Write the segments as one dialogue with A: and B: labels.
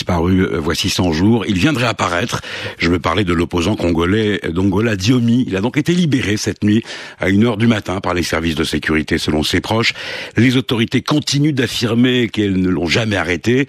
A: disparu voici 100 jours. Il viendrait apparaître. Je veux parler de l'opposant congolais d'Ongola Diomi. Il a donc été libéré cette nuit à 1h du matin par les services de sécurité selon ses proches. Les autorités continuent d'affirmer qu'elles ne l'ont jamais arrêté.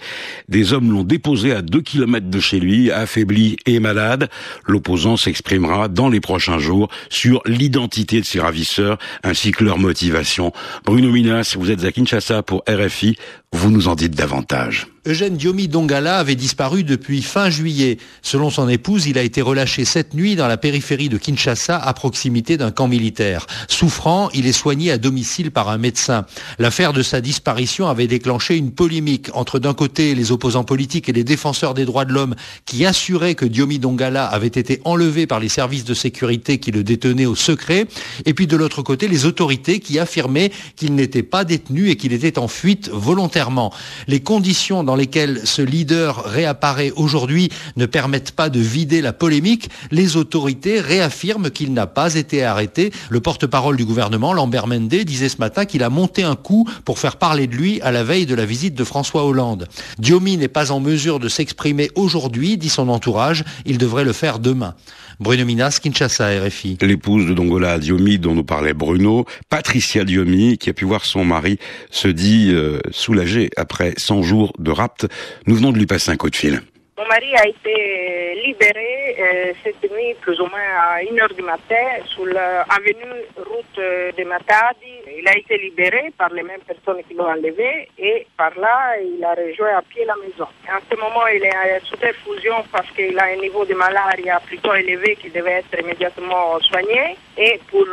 A: Des hommes l'ont déposé à 2 kilomètres de chez lui, affaibli et malade. L'opposant s'exprimera dans les prochains jours sur l'identité de ses ravisseurs ainsi que leur motivation. Bruno Minas, vous êtes à Kinshasa pour RFI. Vous nous en dites davantage.
B: Eugène Diomi Dongala avait disparu depuis fin juillet. Selon son épouse, il a été relâché cette nuit dans la périphérie de Kinshasa, à proximité d'un camp militaire. Souffrant, il est soigné à domicile par un médecin. L'affaire de sa disparition avait déclenché une polémique entre d'un côté les opposants politiques et les défenseurs des droits de l'homme qui assuraient que Diomi Dongala avait été enlevé par les services de sécurité qui le détenaient au secret, et puis de l'autre côté les autorités qui affirmaient qu'il n'était pas détenu et qu'il était en fuite volontairement. Les conditions dans lesquelles ce leader réapparaît aujourd'hui ne permettent pas de vider la polémique. Les autorités réaffirment qu'il n'a pas été arrêté. Le porte-parole du gouvernement, Lambert Mende, disait ce matin qu'il a monté un coup pour faire parler de lui à la veille de la visite de François Hollande. Diomi n'est pas en mesure de s'exprimer aujourd'hui, dit son entourage. Il devrait le faire demain. Bruno Minas, Kinshasa, RFI.
A: L'épouse de Dongola Diomi dont nous parlait Bruno, Patricia Diomi, qui a pu voir son mari, se dit soulagée après 100 jours de rapt. Nous venons de lui passer un coup de fil.
C: Mon mari a été libéré cette nuit, plus ou moins à 1h du matin, sur l'avenue route de Matadi. Il a été libéré par les mêmes personnes qui l'ont enlevé et par là, il a rejoint à pied la maison. En ce moment, il est sous perfusion parce qu'il a un niveau de malaria plutôt élevé qui devait être immédiatement soigné. Et pour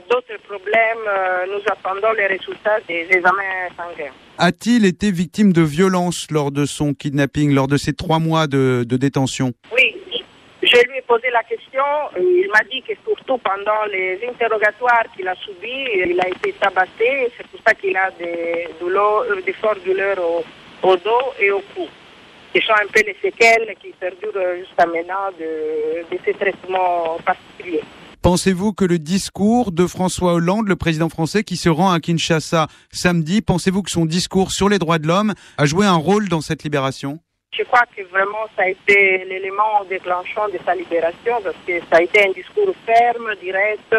C: d'autres problèmes, nous attendons les résultats des examens sanguins.
D: A-t-il été victime de violence lors de son kidnapping, lors de ces 3 mois de détention?
C: Oui, je lui ai posé la question. Il m'a dit que surtout pendant les interrogatoires qu'il a subis, il a été tabassé. C'est pour ça qu'il a des fortes douleurs au dos et au cou. Ce sont un peu les séquelles qui perdurent jusqu'à maintenant de ces traitements particuliers.
D: Pensez-vous que le discours de François Hollande, le président français qui se rend à Kinshasa samedi, pensez-vous que son discours sur les droits de l'homme a joué un rôle dans cette libération?
C: Je crois que vraiment ça a été l'élément déclenchant de sa libération parce que ça a été un discours ferme, direct,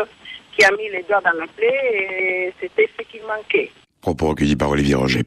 C: qui a mis les doigts dans la plaie et c'était ce qui manquait.
A: Propos recueillis par Olivier Roger.